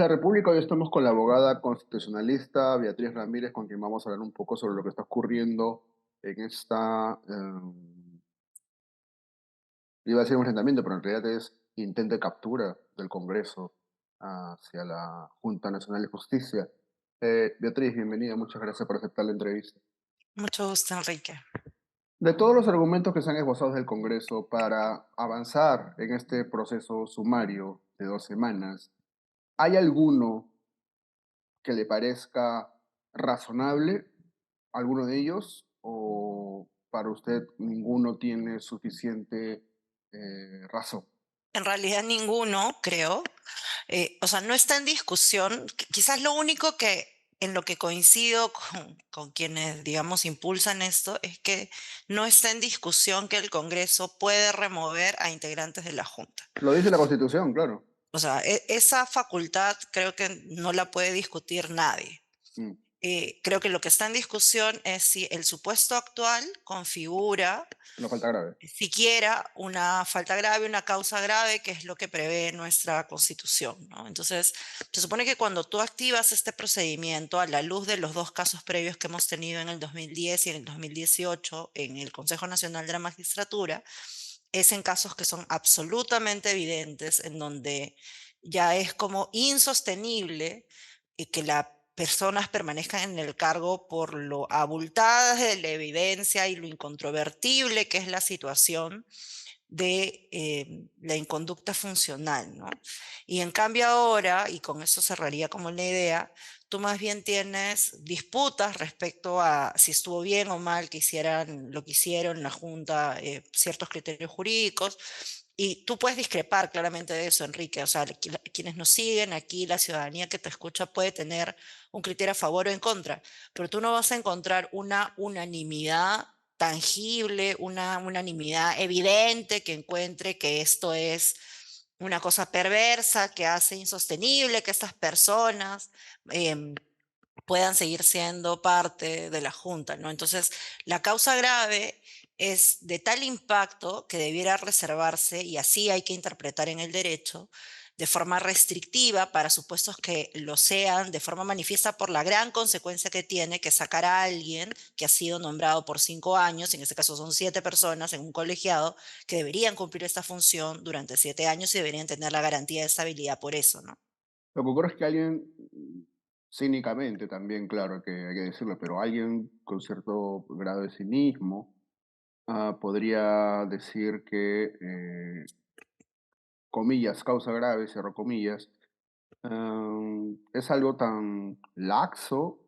la República. Hoy estamos con la abogada constitucionalista Beatriz Ramírez, con quien vamos a hablar un poco sobre lo que está ocurriendo en esta, iba a decir un enfrentamiento, pero en realidad es intento de captura del Congreso hacia la Junta Nacional de Justicia. Beatriz, bienvenida, muchas gracias por aceptar la entrevista. Mucho gusto, Enrique. De todos los argumentos que se han esbozado del Congreso para avanzar en este proceso sumario de 2 semanas, ¿hay alguno que le parezca razonable, alguno de ellos, o para usted ninguno tiene suficiente razón? En realidad ninguno, creo. O sea, no está en discusión. Quizás lo único que en lo que coincido con quienes, digamos, impulsan esto es que no está en discusión que el Congreso puede remover a integrantes de la Junta. Lo dice la Constitución, claro. O sea, esa facultad creo que no la puede discutir nadie. Mm, Creo que lo que está en discusión es si el supuesto actual configura una falta grave. siquiera una falta grave, una causa grave, que es lo que prevé nuestra Constitución, ¿no? Entonces, se supone que cuando tú activas este procedimiento a la luz de los dos casos previos que hemos tenido en el 2010 y en el 2018 en el Consejo Nacional de la Magistratura, es en casos que son absolutamente evidentes, en donde ya es como insostenible que las personas permanezcan en el cargo por lo abultadas de la evidencia y lo incontrovertible que es la situación de la inconducta funcional, ¿no? Y en cambio ahora, y con eso cerraría como la idea, tú más bien tienes disputas respecto a si estuvo bien o mal que hicieran lo que hicieron la Junta, ciertos criterios jurídicos, y tú puedes discrepar claramente de eso, Enrique. O sea, quienes nos siguen aquí, la ciudadanía que te escucha puede tener un criterio a favor o en contra, pero tú no vas a encontrar una unanimidad tangible, una unanimidad evidente que encuentre que esto es una cosa perversa, que hace insostenible que estas personas em, puedan seguir siendo parte de la Junta, ¿no? Entonces, la causa grave es de tal impacto que debiera reservarse, y así hay que interpretar en el derecho, de forma restrictiva para supuestos que lo sean de forma manifiesta por la gran consecuencia que tiene que sacar a alguien que ha sido nombrado por 5 años, y en este caso son 7 personas en un colegiado, que deberían cumplir esta función durante 7 años y deberían tener la garantía de estabilidad por eso, ¿no? Lo que ocurre es que alguien, cínicamente también, claro que hay que decirlo, pero alguien con cierto grado de cinismo podría decir que, comillas, causa grave, cierro comillas, es algo tan laxo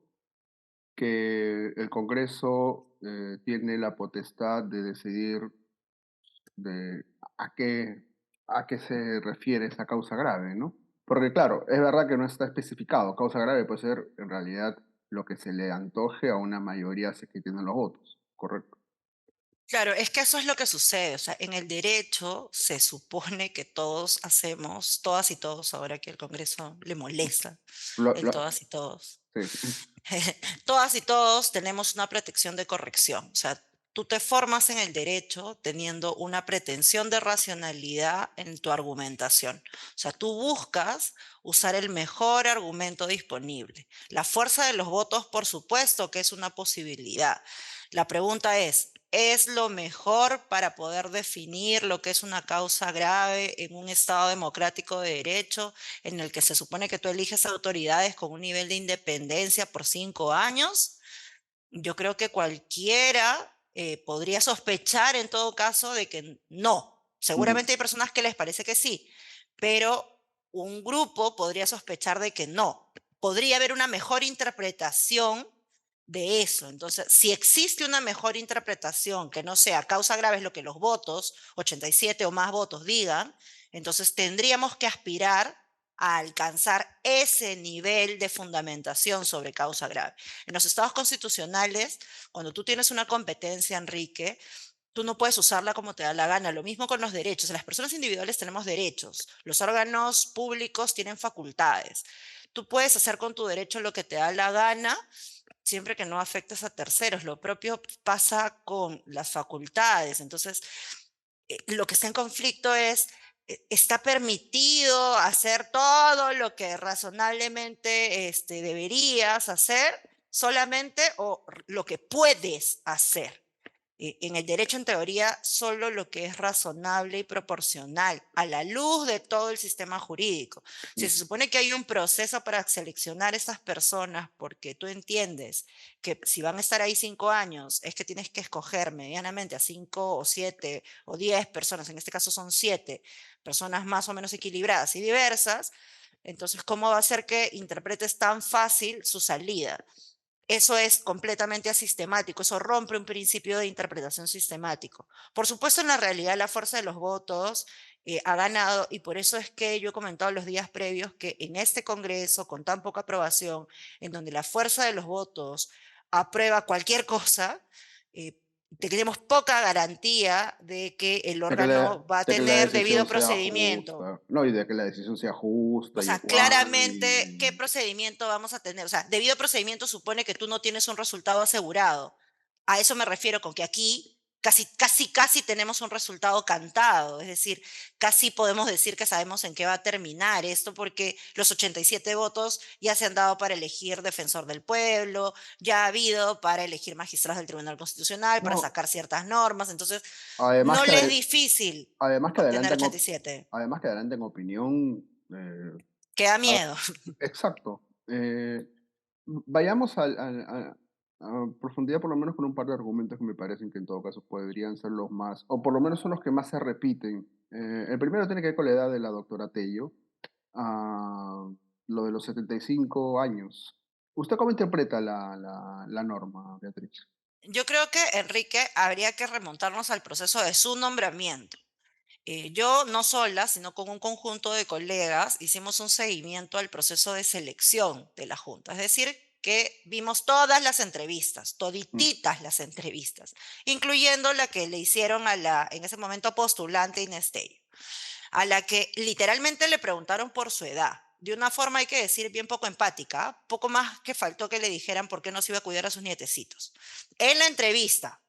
que el Congreso tiene la potestad de decidir de a qué, a qué se refiere esa causa grave, ¿no? Porque claro, es verdad que no está especificado. Causa grave puede ser en realidad lo que se le antoje a una mayoría si es que tienen los votos, ¿correcto? Claro, es que eso es lo que sucede. O sea, en el derecho se supone que todos hacemos, todas y todos, ahora que el Congreso le molesta, el todas y todos. Sí. Todas y todos tenemos una protección de corrección. O sea, tú te formas en el derecho teniendo una pretensión de racionalidad en tu argumentación. O sea, tú buscas usar el mejor argumento disponible. La fuerza de los votos, por supuesto que es una posibilidad. La pregunta ¿es lo mejor para poder definir lo que es una causa grave en un Estado democrático de derecho en el que se supone que tú eliges autoridades con un nivel de independencia por 5 años? Yo creo que cualquiera podría sospechar en todo caso de que no. Ujú. Seguramente hay personas que les parece que sí, pero un grupo podría sospechar de que no. Podría haber una mejor interpretación de eso. Entonces, si existe una mejor interpretación que no sea causa grave es lo que los votos, 87 o más votos digan, entonces tendríamos que aspirar a alcanzar ese nivel de fundamentación sobre causa grave. En los estados constitucionales, cuando tú tienes una competencia, Enrique, tú no puedes usarla como te da la gana. Lo mismo con los derechos. Las personas individuales tenemos derechos. Los órganos públicos tienen facultades. Tú puedes hacer con tu derecho lo que te da la gana, siempre que no afectes a terceros. Lo propio pasa con las facultades. Entonces, lo que está en conflicto es está permitido hacer todo lo que razonablemente deberías hacer solamente o lo que puedes hacer. En el derecho, en teoría, solo lo que es razonable y proporcional a la luz de todo el sistema jurídico. Si se supone que hay un proceso para seleccionar esas personas, porque tú entiendes que si van a estar ahí 5 años, es que tienes que escoger medianamente a 5 o 7 o 10 personas, en este caso son 7 personas más o menos equilibradas y diversas, entonces, ¿cómo va a ser que interpretes tan fácil su salida? Eso es completamente asistemático, eso rompe un principio de interpretación sistemático. Por supuesto, en la realidad, la fuerza de los votos ha ganado y por eso es que yo he comentado los días previos que en este Congreso, con tan poca aprobación, en donde la fuerza de los votos aprueba cualquier cosa, eh, tenemos poca garantía de que el órgano va a De que la tener debido decisión sea procedimiento. justa, no, y de que la decisión sea justa O y sea, ecuánime claramente, ¿qué procedimiento vamos a tener? O sea, debido procedimiento supone que tú no tienes un resultado asegurado. A eso me refiero con que aquí casi tenemos un resultado cantado. Es decir, casi podemos decir que sabemos en qué va a terminar esto porque los 87 votos ya se han dado para elegir defensor del pueblo, ya ha habido para elegir magistrados del Tribunal Constitucional, para no, sacar ciertas normas. Entonces, además no que le es ade difícil además que obtener adelantan op 87. además que adelantan opinión, eh, Queda ah, miedo. exacto. Vayamos a profundidad, por lo menos con un par de argumentos que me parecen que en todo caso podrían ser los más, o por lo menos son los que más se repiten. El primero tiene que ver con la edad de la doctora Tello, ah, lo de los 75 años. ¿Usted cómo interpreta la norma, Beatriz? Yo creo que, Enrique, habría que remontarnos al proceso de su nombramiento. Yo, no sola, sino con un conjunto de colegas, hicimos un seguimiento al proceso de selección de la Junta. Es decir, que vimos todas las entrevistas, Mm, todititas las entrevistas, incluyendo la que le hicieron a la, en ese momento, postulante Inés Tello, a la que literalmente le preguntaron por su edad, de una forma, hay que decir, bien poco empática, poco más que faltó que le dijeran por qué no se iba a cuidar a sus nietecitos. En la entrevista.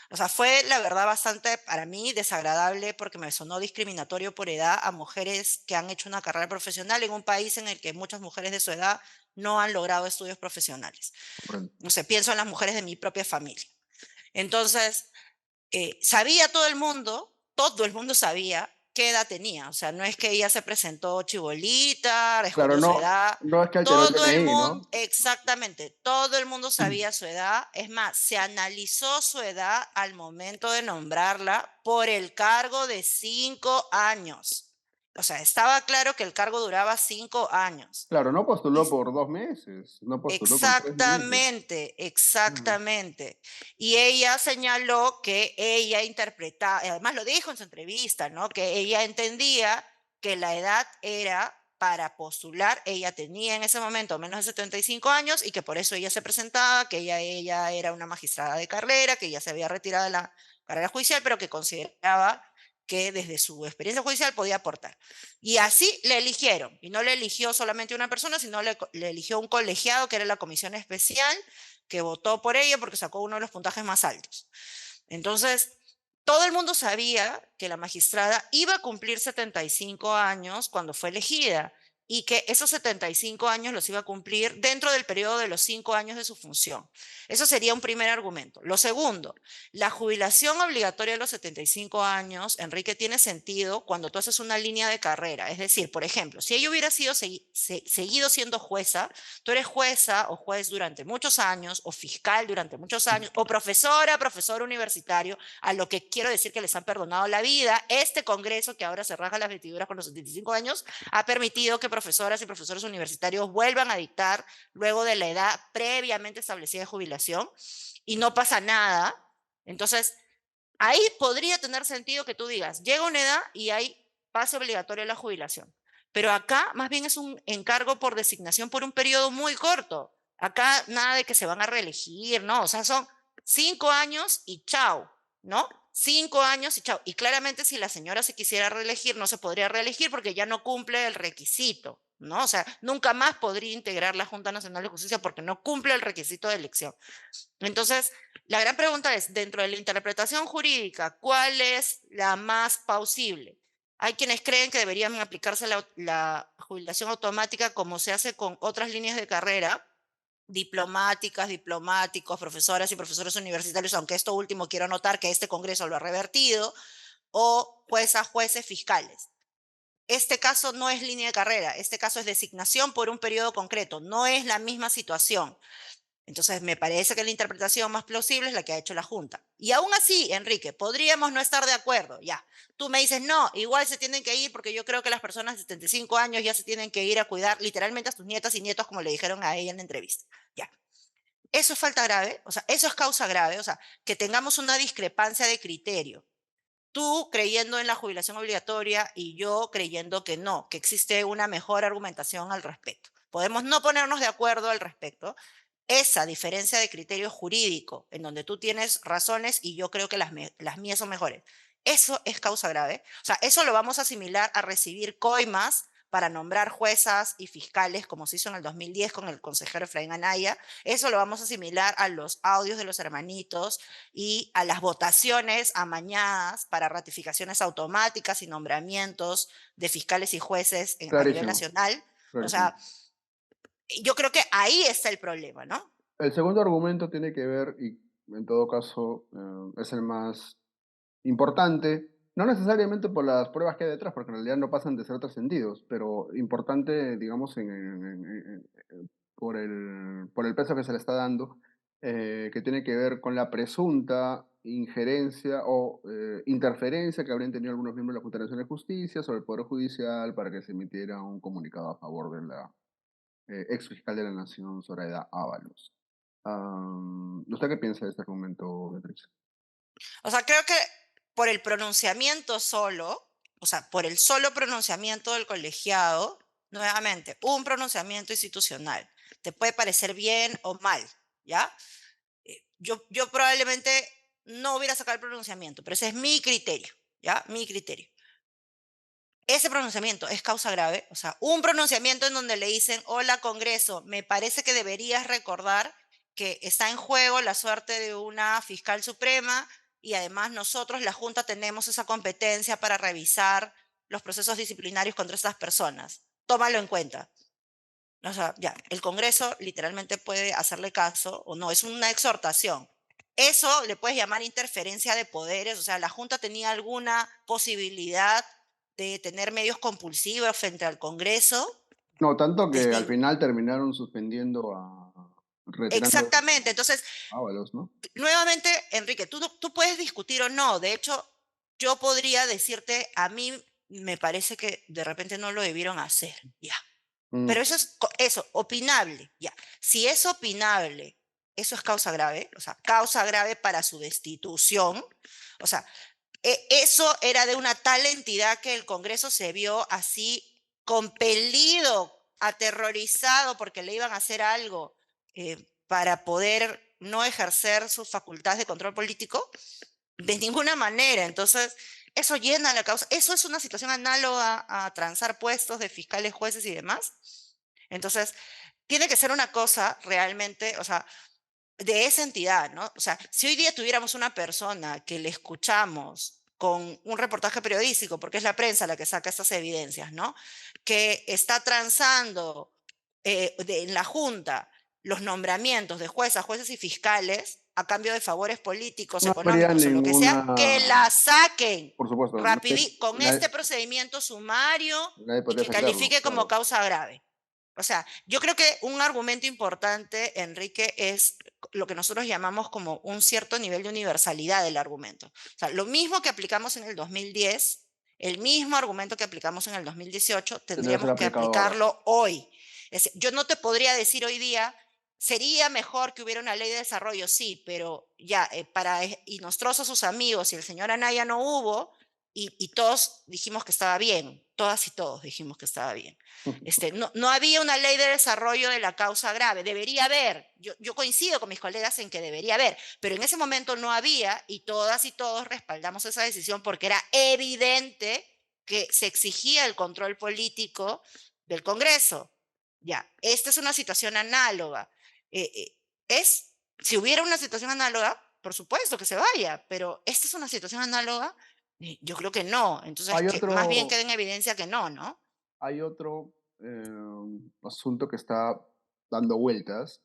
O sea, fue la verdad bastante para mí desagradable porque me sonó discriminatorio por edad a mujeres que han hecho una carrera profesional en un país en el que muchas mujeres de su edad no han logrado estudios profesionales. comprendo. No sé, pienso en las mujeres de mi propia familia. Entonces, sabía todo el mundo sabía qué edad tenía, o sea, no es que ella se presentó chibolita, Claro, escondió su edad, no es que alteró el todo el DNI, mundo, ¿no? exactamente, todo el mundo sabía su edad, es más, se analizó su edad al momento de nombrarla por el cargo de 5 años. O sea, estaba claro que el cargo duraba 5 años. Claro, no Y postuló por 2 meses, no postuló por 3 meses. exactamente, Mm, exactamente. Y ella señaló que ella interpretaba, además lo dijo en su entrevista, ¿no? Que ella entendía que la edad era para postular, ella tenía en ese momento menos de 75 años y que por eso ella se presentaba, que ella era una magistrada de carrera, que ya se había retirado de la carrera judicial, pero que consideraba que desde su experiencia judicial podía aportar. Y así le eligieron. Y no le eligió solamente una persona, sino le eligió un colegiado, que era la comisión especial, que votó por ella porque sacó uno de los puntajes más altos. Entonces, todo el mundo sabía que la magistrada iba a cumplir 75 años cuando fue elegida y que esos 75 años los iba a cumplir dentro del periodo de los 5 años de su función. Eso sería un primer argumento. Lo segundo, la jubilación obligatoria a los 75 años, Enrique, tiene sentido cuando tú haces una línea de carrera. Es decir, por ejemplo, si ella hubiera seguido siendo jueza, tú eres jueza o juez durante muchos años, o fiscal durante muchos años, o profesora, profesor universitario, a lo que quiero decir que les han perdonado la vida. Este Congreso, que ahora se raja las vestiduras con los 75 años, ha permitido que profesoras y profesores universitarios vuelvan a dictar luego de la edad previamente establecida de jubilación y no pasa nada. Entonces, ahí podría tener sentido que tú digas, llega una edad y hay pase obligatorio a la jubilación. Pero acá más bien es un encargo por designación por un periodo muy corto. Acá nada de que se van a reelegir, ¿no? O sea, son 5 años y chao, ¿no? 5 años y chao. Y claramente si la señora se quisiera reelegir, no se podría reelegir porque ya no cumple el requisito, ¿no? O sea, nunca más podría integrar la Junta Nacional de Justicia porque no cumple el requisito de elección. Entonces, la gran pregunta es, dentro de la interpretación jurídica, ¿cuál es la más plausible? Hay quienes creen que deberían aplicarse la jubilación automática como se hace con otras líneas de carrera, diplomáticas, diplomáticos, profesoras y profesores universitarios, aunque esto último quiero notar que este Congreso lo ha revertido, o juezas, jueces, fiscales. Este caso no es línea de carrera, este caso es designación por un periodo concreto, no es la misma situación. Entonces, me parece que la interpretación más plausible es la que ha hecho la Junta. Y aún así, Enrique, podríamos no estar de acuerdo, ya. Tú me dices, no, igual se tienen que ir porque yo creo que las personas de 75 años ya se tienen que ir a cuidar literalmente a sus nietas y nietos, como le dijeron a ella en la entrevista. Ya. Eso es falta grave, o sea, eso es causa grave, o sea, que tengamos una discrepancia de criterio. Tú creyendo en la jubilación obligatoria y yo creyendo que no, que existe una mejor argumentación al respecto. Podemos no ponernos de acuerdo al respecto. Esa diferencia de criterio jurídico, en donde tú tienes razones y yo creo que las mías son mejores, eso es causa grave. O sea, eso lo vamos a asimilar a recibir coimas para nombrar juezas y fiscales, como se hizo en el 2010 con el consejero Efraín Anaya. Eso lo vamos a asimilar a los audios de los hermanitos y a las votaciones amañadas para ratificaciones automáticas y nombramientos de fiscales y jueces a nivel Clarísimo, nacional. O clarísimo. sea, yo creo que ahí está el problema, ¿no? El segundo argumento tiene que ver, y en todo caso es el más importante, no necesariamente por las pruebas que hay detrás, porque en realidad no pasan de ser trascendidos, pero importante, digamos, por el peso que se le está dando, que tiene que ver con la presunta injerencia o interferencia que habrían tenido algunos miembros de la Junta Nacional de Justicia sobre el Poder Judicial para que se emitiera un comunicado a favor de la ex fiscal de la Nación, Zoraida Ábalos. ¿Usted qué piensa de este argumento, Beatriz? O sea, creo que por el pronunciamiento solo, o sea, por el solo pronunciamiento del colegiado, nuevamente, un pronunciamiento institucional, te puede parecer bien o mal, ¿ya? Yo probablemente no hubiera sacado el pronunciamiento, pero ese es mi criterio, ¿ya? Mi criterio. Ese pronunciamiento es causa grave, o sea, un pronunciamiento en donde le dicen, hola Congreso, me parece que deberías recordar que está en juego la suerte de una fiscal suprema y además nosotros, la Junta, tenemos esa competencia para revisar los procesos disciplinarios contra estas personas. Tómalo en cuenta. O sea, ya, el Congreso literalmente puede hacerle caso o no, es una exhortación. Eso le puedes llamar interferencia de poderes, o sea, la Junta tenía alguna posibilidad de tener medios compulsivos frente al Congreso. No, tanto que al Defin- final terminaron suspendiendo retirando Exactamente, entonces, a Ábalos, ¿no? nuevamente, Enrique, tú puedes discutir o no, de hecho, yo podría decirte, a mí me parece que de repente no lo debieron hacer, ya. Mm. Pero eso es eso, opinable, ya. Si es opinable, eso es causa grave, o sea, causa grave para su destitución. O sea, eso era de una tal entidad que el Congreso se vio así compelido, aterrorizado porque le iban a hacer algo para poder no ejercer sus facultades de control político. De ninguna manera. Entonces, eso llena la causa. Eso es una situación análoga a transar puestos de fiscales, jueces y demás. Entonces, tiene que ser una cosa realmente, o sea, de esa entidad, ¿no? O sea, si hoy día tuviéramos una persona que le escuchamos con un reportaje periodístico, porque es la prensa la que saca estas evidencias, ¿no? Que está transando en la Junta los nombramientos de juezas, jueces y fiscales a cambio de favores políticos, No habría económicos o lo que sea, ninguna, que la saquen por supuesto, con este procedimiento sumario nadie y podría que sacarlo, califique como claro. causa grave. O sea, yo creo que un argumento importante, Enrique, es lo que nosotros llamamos como un cierto nivel de universalidad del argumento. O sea, lo mismo que aplicamos en el 2010, el mismo argumento que aplicamos en el 2018, Tendría que ser tendríamos que aplicado ahora. aplicarlo hoy. Es decir, yo no te podría decir hoy día, sería mejor que hubiera una ley de desarrollo, sí, pero ya para Inostroza, sus amigos y el señor Anaya no hubo, y todos dijimos que estaba bien, todas y todos dijimos que estaba bien. No había una ley de desarrollo de la causa grave, debería haber, yo coincido con mis colegas en que debería haber, pero en ese momento no había y todas y todos respaldamos esa decisión porque era evidente que se exigía el control político del Congreso. Ya, esta es una situación análoga. Si hubiera una situación análoga, por supuesto que se vaya, pero esta es una situación análoga Yo creo que no. Entonces, Hay que más bien otro, queda en evidencia que no, ¿no? hay otro asunto que está dando vueltas,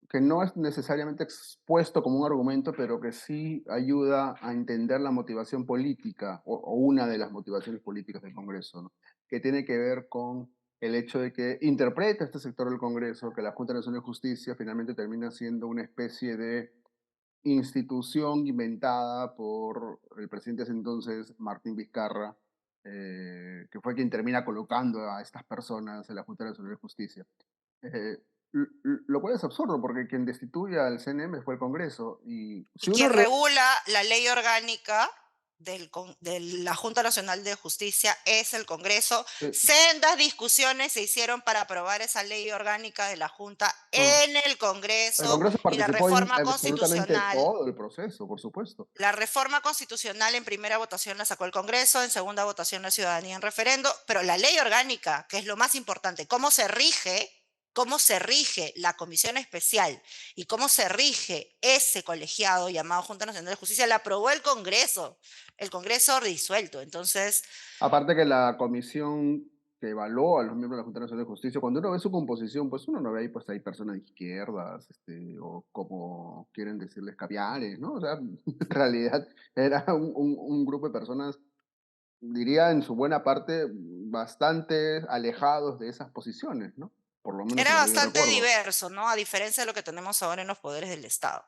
que no es necesariamente expuesto como un argumento, pero que sí ayuda a entender la motivación política o una de las motivaciones políticas del Congreso, ¿no? Que tiene que ver con el hecho de que interpreta este sector del Congreso que la Junta Nacional de Justicia finalmente termina siendo una especie de institución inventada por el presidente de ese entonces, Martín Vizcarra, que fue quien termina colocando a estas personas en la Junta Nacional de Justicia. Eh, lo cual es absurdo, porque quien destituye al CNM fue el Congreso. Y Y si uno... quien regula la ley orgánica de la Junta Nacional de Justicia es el Congreso. eh, Sendas discusiones se hicieron para aprobar esa ley orgánica de la Junta ah, en el el Congreso Congreso y la participó en reforma absolutamente constitucional. todo el proceso, por supuesto. La reforma constitucional en primera votación la sacó el Congreso, en segunda votación la ciudadanía en referendo, pero la ley orgánica, que es lo más importante, cómo se rige la comisión especial y cómo se rige ese colegiado llamado Junta Nacional de Justicia, la aprobó el Congreso disuelto. Entonces, Aparte que la comisión que evaluó a los miembros de la Junta Nacional de Justicia, cuando uno ve su composición, pues uno no ve ahí, pues hay personas de izquierdas, o como quieren decirles, caviares, ¿no? O sea, en realidad era un grupo de personas, diría en su buena parte, bastante alejados de esas posiciones, ¿no? Por lo menos en era lo que yo bastante recuerdo. diverso, ¿no? A diferencia de lo que tenemos ahora en los poderes del Estado.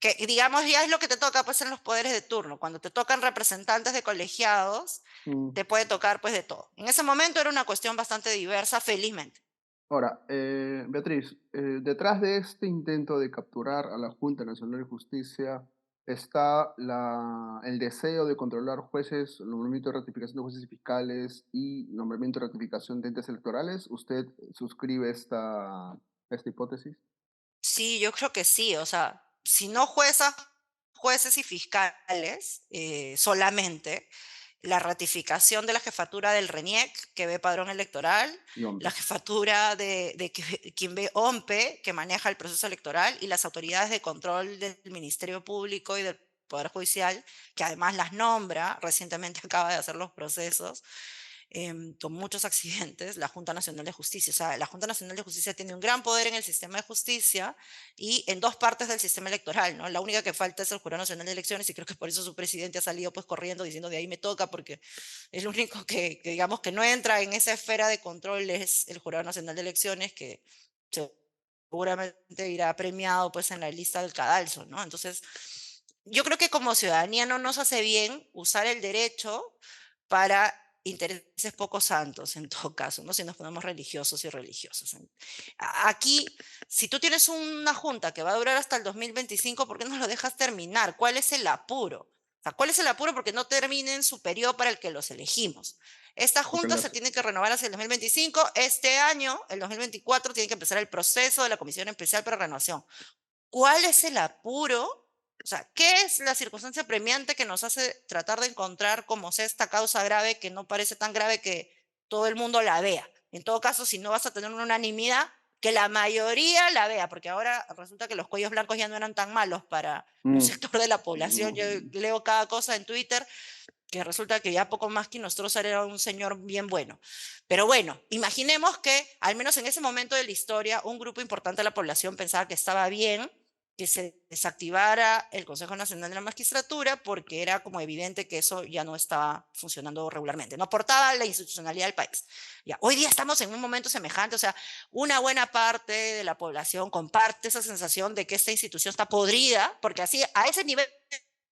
Que digamos ya es lo que te toca pues en los poderes de turno. Cuando te tocan representantes de colegiados, Mm. te puede tocar pues de todo. En ese momento era una cuestión bastante diversa, felizmente. Ahora, Beatriz, detrás de este intento de capturar a la Junta Nacional de Justicia está el deseo de controlar jueces, el nombramiento de ratificación de jueces y fiscales y nombramiento de ratificación de entes electorales. ¿Usted suscribe esta hipótesis? Sí, yo creo que sí. O sea, si no jueces y fiscales solamente, la ratificación de la jefatura del RENIEC, que ve padrón electoral, Y la hombre, jefatura quien ve OMPE, que maneja el proceso electoral, y las autoridades de control del Ministerio Público y del Poder Judicial, que además las nombra, recientemente acaba de hacer los procesos, con muchos accidentes, la Junta Nacional de Justicia. O sea, la Junta Nacional de Justicia tiene un gran poder en el sistema de justicia y en dos partes del sistema electoral, ¿no? La única que falta es el Jurado Nacional de Elecciones y creo que por eso su presidente ha salido pues corriendo diciendo de ahí me toca porque es lo único digamos que no entra en esa esfera de control es el Jurado Nacional de Elecciones que seguramente irá premiado pues en la lista del cadalso, ¿no? Entonces, yo creo que como ciudadanía no nos hace bien usar el derecho para intereses poco santos, en todo caso, ¿no? Si nos ponemos religiosos y religiosas. Aquí, si tú tienes una junta que va a durar hasta el 2025, ¿por qué no lo dejas terminar? ¿Cuál es el apuro? O sea, ¿cuál es el apuro? Porque no terminen su periodo para el que los elegimos. Esta porque junta se tiene que renovar hacia el 2025. Este año, el 2024, tiene que empezar el proceso de la Comisión Especial para Renovación. ¿Cuál es el apuro? O sea, ¿qué es la circunstancia premiante que nos hace tratar de encontrar como sea esta causa grave que no parece tan grave que todo el mundo la vea? En todo caso, si no vas a tener una unanimidad, que la mayoría la vea, porque ahora resulta que los cuellos blancos ya no eran tan malos para un mm, sector de la población. Yo mm, leo cada cosa en Twitter que resulta que ya poco más que nuestro era un señor bien bueno. Pero bueno, imaginemos que al menos en ese momento de la historia un grupo importante de la población pensaba que estaba bien que se desactivara el Consejo Nacional de la Magistratura porque era como evidente que eso ya no estaba funcionando regularmente, no aportaba la institucionalidad del país. Ya, hoy día estamos en un momento semejante, o sea, una buena parte de la población comparte esa sensación de que esta institución está podrida, porque así a ese nivel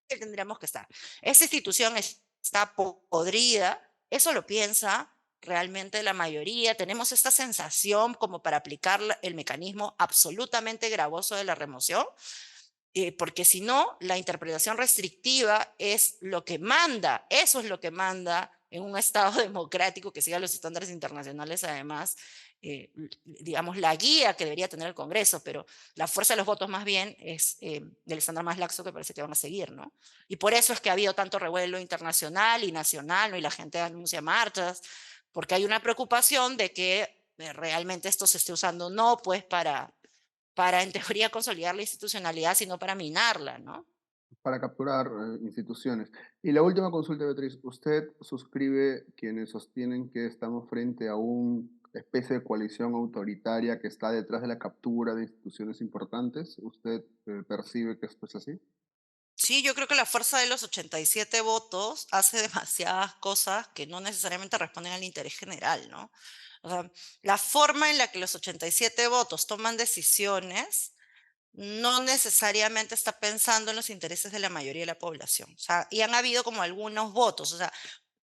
tendríamos que estar. Esta institución está podrida, eso lo piensa realmente la mayoría, tenemos esta sensación como para aplicar el mecanismo absolutamente gravoso de la remoción, porque si no, la interpretación restrictiva es lo que manda, eso es lo que manda en un Estado democrático que siga los estándares internacionales, además, digamos, la guía que debería tener el Congreso, pero la fuerza de los votos más bien es el estándar más laxo que parece que van a seguir, ¿no? Y por eso es que ha habido tanto revuelo internacional y nacional, ¿no? Y la gente anuncia marchas, porque hay una preocupación de que realmente esto se esté usando no pues para en teoría consolidar la institucionalidad, sino para minarla, ¿no? para capturar instituciones. Y la última consulta, Beatriz, ¿usted suscribe quienes sostienen que estamos frente a una especie de coalición autoritaria que está detrás de la captura de instituciones importantes? ¿Usted percibe que esto es así? Sí, yo creo que la fuerza de los 87 votos hace demasiadas cosas que no necesariamente responden al interés general, ¿no? O sea, la forma en la que los 87 votos toman decisiones no necesariamente está pensando en los intereses de la mayoría de la población. O sea, y han habido como algunos votos. O sea,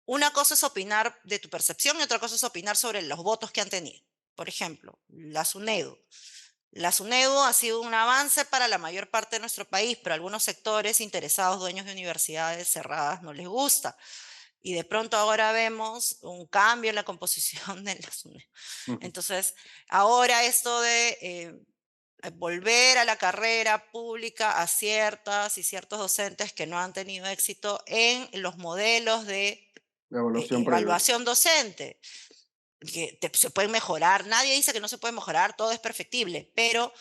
una cosa es opinar de tu percepción y otra cosa es opinar sobre los votos que han tenido. Por ejemplo, la SUNEDU. La SUNEDU ha sido un avance para la mayor parte de nuestro país, pero a algunos sectores interesados, dueños de universidades cerradas, no les gusta. Y de pronto ahora vemos un cambio en la composición de la SUNEDU. Ujú. Entonces, ahora esto de volver a la carrera pública a ciertas y ciertos docentes que no han tenido éxito en los modelos de La evaluación previa. evaluación docente, que se pueden mejorar. Nadie dice que no se puede mejorar, todo es perfectible, pero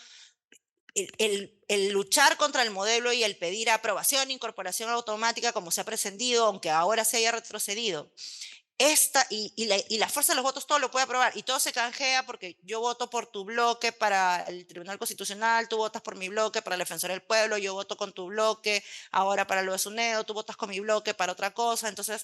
el luchar contra el modelo y el pedir aprobación, incorporación automática, como se ha pretendido, aunque ahora se haya retrocedido, y la fuerza de los votos todo lo puede aprobar y todo se canjea porque yo voto por tu bloque para el Tribunal Constitucional, tú votas por mi bloque para la Defensoría del Pueblo, yo voto con tu bloque ahora para lo de SUNEDO, tú votas con mi bloque para otra cosa. Entonces,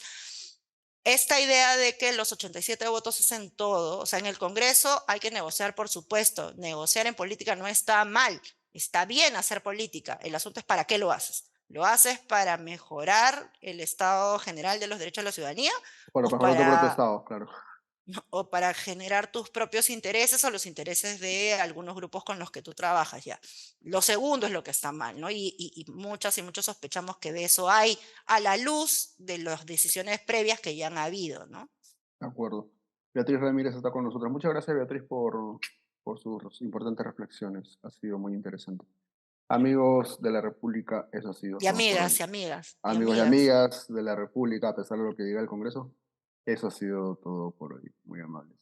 esta idea de que los 87 votos hacen todo, o sea, en el Congreso hay que negociar, por supuesto, negociar en política no está mal, está bien hacer política, el asunto es para qué lo haces. ¿Lo haces para mejorar el estado general de los derechos de la ciudadanía Para o mejorar tu propio estado, claro. para generar tus propios intereses o los intereses de algunos grupos con los que tú trabajas ya? Lo segundo es lo que está mal, ¿no? Y muchas y muchos sospechamos que de eso hay a la luz de las decisiones previas que ya han habido, ¿no? De acuerdo. Beatriz Ramírez está con nosotros. Muchas gracias, Beatriz, por sus importantes reflexiones. Ha sido muy interesante. Amigos de la República, eso ha sido Y todo por amigas, hoy. y amigas, y Amigos y amigas. amigas de la República, a pesar de lo que diga el Congreso, eso ha sido todo por hoy. Muy amables.